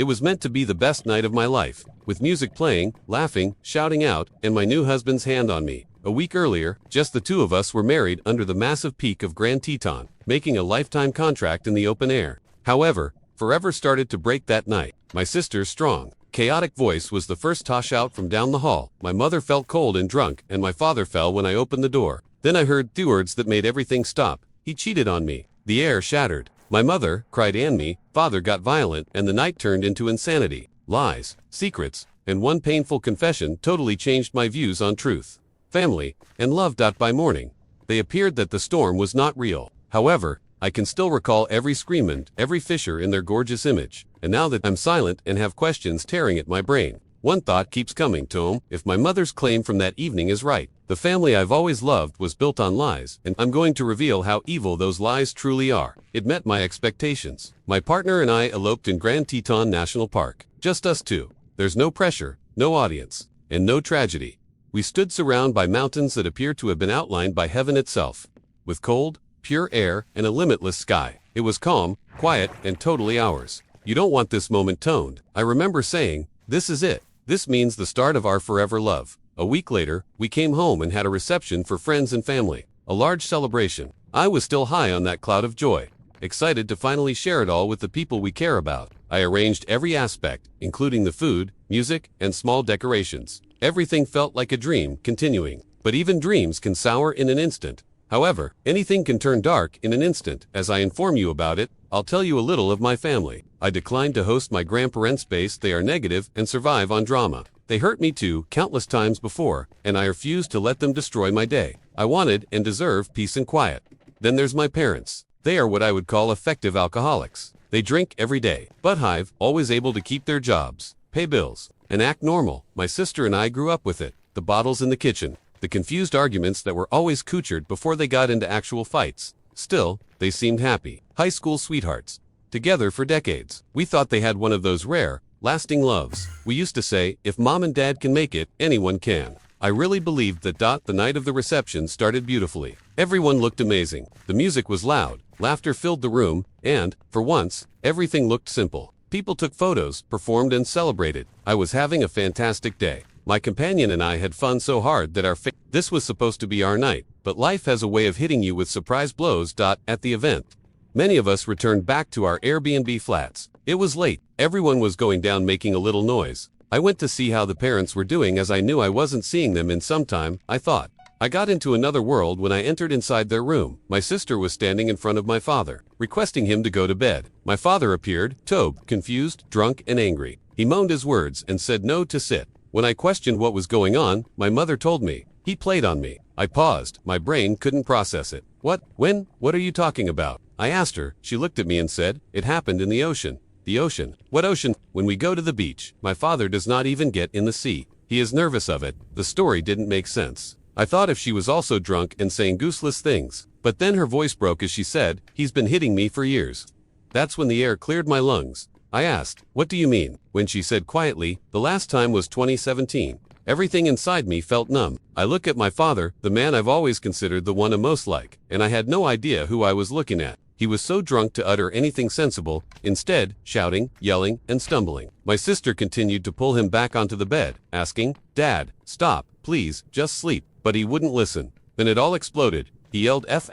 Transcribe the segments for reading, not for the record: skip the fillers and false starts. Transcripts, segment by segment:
It was meant to be the best night of my life, with music playing, laughing, shouting out, and my new husband's hand on me. A week earlier, just the two of us were married under the massive peak of Grand Teton, making a lifetime contract in the open air. However, forever started to break that night. My sister's strong, chaotic voice was the first tosh out from down the hall. My mother felt cold and drunk, and my father fell when I opened the door. Then I heard two words that made everything stop. He cheated on me. The air shattered. My mother cried and me, father got violent, and the night turned into insanity. Lies, secrets, and one painful confession totally changed my views on truth, family, and love. By morning, they appeared that the storm was not real. However, I can still recall every scream and every fissure in their gorgeous image. And now that I'm silent and have questions tearing at my brain, one thought keeps coming, Tom. If my mother's claim from that evening is right, the family I've always loved was built on lies, and I'm going to reveal how evil those lies truly are. It met my expectations. My partner and I eloped in Grand Teton National Park. Just us two. There's no pressure, no audience, and no tragedy. We stood surrounded by mountains that appear to have been outlined by heaven itself, with cold, pure air and a limitless sky. It was calm, quiet, and totally ours. You don't want this moment toned. I remember saying, "This is it. This means the start of our forever love." A week later, we came home and had a reception for friends and family. A large celebration. I was still high on that cloud of joy, excited to finally share it all with the people we care about. I arranged every aspect, including the food, music, and small decorations. Everything felt like a dream continuing. But even dreams can sour in an instant. However, anything can turn dark in an instant. As I inform you about it, I'll tell you a little of my family. I declined to host my grandparents' base. They are negative and survive on drama. They hurt me too, countless times before, and I refused to let them destroy my day. I wanted and deserve peace and quiet. Then there's my parents. They are what I would call effective alcoholics. They drink every day, but hive, always able to keep their jobs, pay bills, and act normal. My sister and I grew up with it. The bottles in the kitchen, the confused arguments that were always kuchered before they got into actual fights. Still, they seemed happy. High school sweethearts. Together for decades. We thought they had one of those rare, lasting loves. We used to say, if mom and dad can make it, anyone can. I really believed that. The night of the reception started beautifully. Everyone looked amazing. The music was loud, laughter filled the room, and, for once, everything looked simple. People took photos, performed, and celebrated. I was having a fantastic day. My companion and I had fun so hard that this was supposed to be our night, but life has a way of hitting you with surprise blows. At the event, many of us returned back to our Airbnb flats. It was late. Everyone was going down, making a little noise. I went to see how the parents were doing, as I knew I wasn't seeing them in some time. I thought I got into another world when I entered inside their room. My sister was standing in front of my father, requesting him to go to bed. My father appeared, Tobe, confused, drunk, and angry. He moaned his words and said no to sit. When I questioned what was going on, my mother told me, "He played on me." I paused. My brain couldn't process it. "What? When? What are you talking about?" I asked her. She looked at me and said, "It happened in the ocean." "The ocean? What ocean?" "When we go to the beach. My father does not even get in the sea. He is nervous of it." The story didn't make sense. I thought if she was also drunk and saying gooseless things. But then her voice broke as she said, "He's been hitting me for years." That's when the air cleared my lungs. I asked, "What do you mean?" When she said quietly, "The last time was 2017. Everything inside me felt numb. I look at my father, the man I've always considered the one I'm most like, and I had no idea who I was looking at. He was so drunk to utter anything sensible, instead, shouting, yelling, and stumbling. My sister continued to pull him back onto the bed, asking, "Dad, stop, please, just sleep." But he wouldn't listen. Then it all exploded. He yelled F***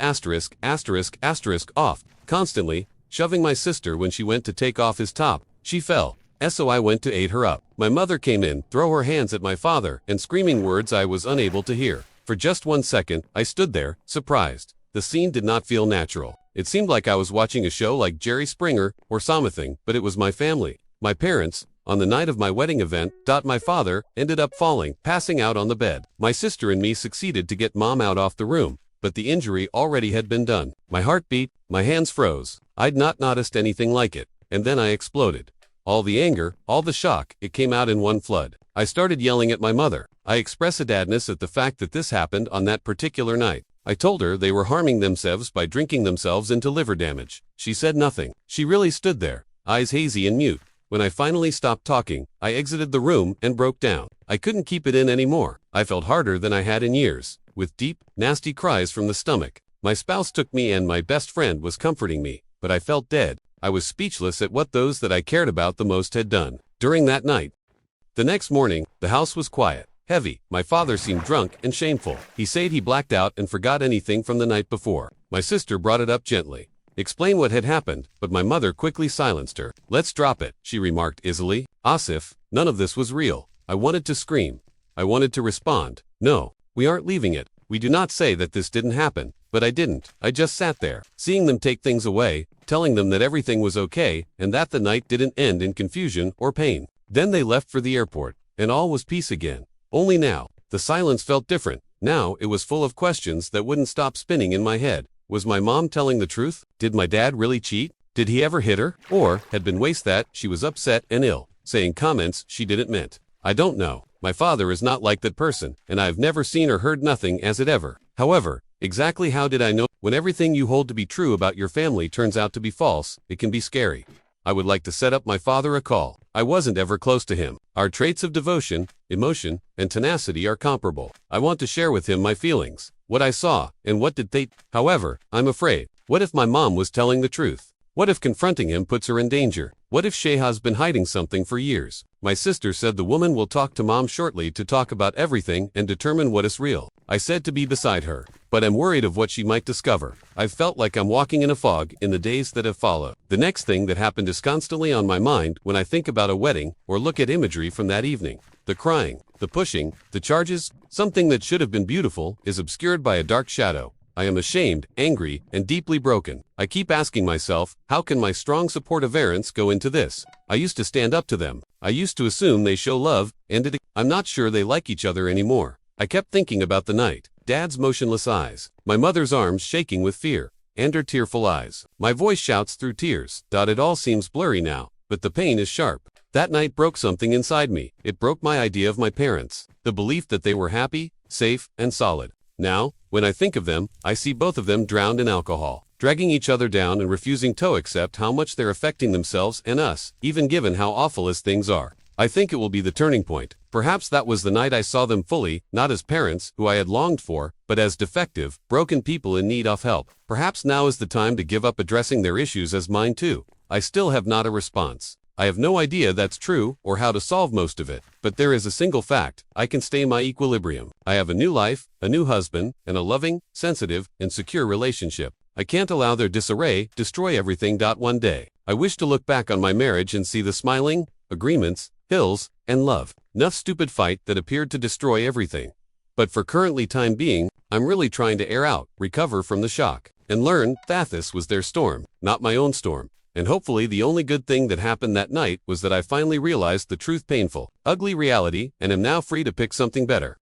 off, constantly, shoving my sister. When she went to take off his top, she fell. So I went to aid her up. My mother came in, throw her hands at my father, and screaming words I was unable to hear. For just 1 second, I stood there, surprised. The scene did not feel natural. It seemed like I was watching a show like Jerry Springer or something, but it was my family. My parents. On the night of my wedding event, my father ended up falling, passing out on the bed. My sister and me succeeded to get mom out off the room, but the injury already had been done. My heart beat, my hands froze. I'd not noticed anything like it, and then I exploded. All the anger, all the shock, it came out in one flood. I started yelling at my mother. I expressed sadness at the fact that this happened on that particular night. I told her they were harming themselves by drinking themselves into liver damage. She said nothing. She really stood there, eyes hazy and mute. When I finally stopped talking, I exited the room and broke down. I couldn't keep it in anymore. I felt harder than I had in years, with deep, nasty cries from the stomach. My spouse took me and my best friend was comforting me, but I felt dead. I was speechless at what those that I cared about the most had done. During that night, the next morning, the house was quiet, heavy. My father seemed drunk and shameful. He said he blacked out and forgot anything from the night before. My sister brought it up gently. Explain what had happened, but my mother quickly silenced her. Let's drop it, she remarked easily. Asif, none of this was real. I wanted to scream. I wanted to respond. No, we aren't leaving it. We do not say that this didn't happen, but I didn't. I just sat there, seeing them take things away, telling them that everything was okay, and that the night didn't end in confusion or pain. Then they left for the airport, and all was peace again. Only now, the silence felt different. Now it was full of questions that wouldn't stop spinning in my head. Was my mom telling the truth? Did my dad really cheat? Did he ever hit her? Or had been waste that she was upset and ill, saying comments she didn't meant? I don't know. My father is not like that person, and I have never seen or heard nothing as it ever. However, exactly how did I know? When everything you hold to be true about your family turns out to be false, it can be scary. I would like to set up my father a call. I wasn't ever close to him. Our traits of devotion, emotion, and tenacity are comparable. I want to share with him my feelings, what I saw, and what did they. However, I'm afraid. What if my mom was telling the truth? What if confronting him puts her in danger? What if Sheha's been hiding something for years? My sister said the woman will talk to mom shortly to talk about everything and determine what is real. I said to be beside her, but I'm worried of what she might discover. I've felt like I'm walking in a fog in the days that have followed. The next thing that happened is constantly on my mind when I think about a wedding or look at imagery from that evening. The crying, the pushing, the charges, something that should have been beautiful is obscured by a dark shadow. I am ashamed, angry, and deeply broken. I keep asking myself, how can my strong supportive parents go into this? I used to stand up to them. I used to assume they show love, and I'm not sure they like each other anymore. I kept thinking about the night, Dad's motionless eyes, my mother's arms shaking with fear, and her tearful eyes. My voice shouts through tears. It all seems blurry now, but the pain is sharp. That night broke something inside me. It broke my idea of my parents, the belief that they were happy, safe, and solid. Now, when I think of them, I see both of them drowned in alcohol, dragging each other down and refusing to accept how much they're affecting themselves and us, even given how awful as things are. I think it will be the turning point. Perhaps that was the night I saw them fully, not as parents, who I had longed for, but as defective, broken people in need of help. Perhaps now is the time to give up addressing their issues as mine too. I still have not a response. I have no idea that's true or how to solve most of it, but there is a single fact: I can stay my equilibrium. I have a new life, a new husband, and a loving, sensitive, and secure relationship. I can't allow their disarray destroy everything. One day, I wish to look back on my marriage and see the smiling, agreements, hills, and love. Enough stupid fight that appeared to destroy everything. But for currently time being, I'm really trying to air out, recover from the shock, and learn that this was their storm, not my own storm. And hopefully the only good thing that happened that night was that I finally realized the truth, painful, ugly reality, and am now free to pick something better.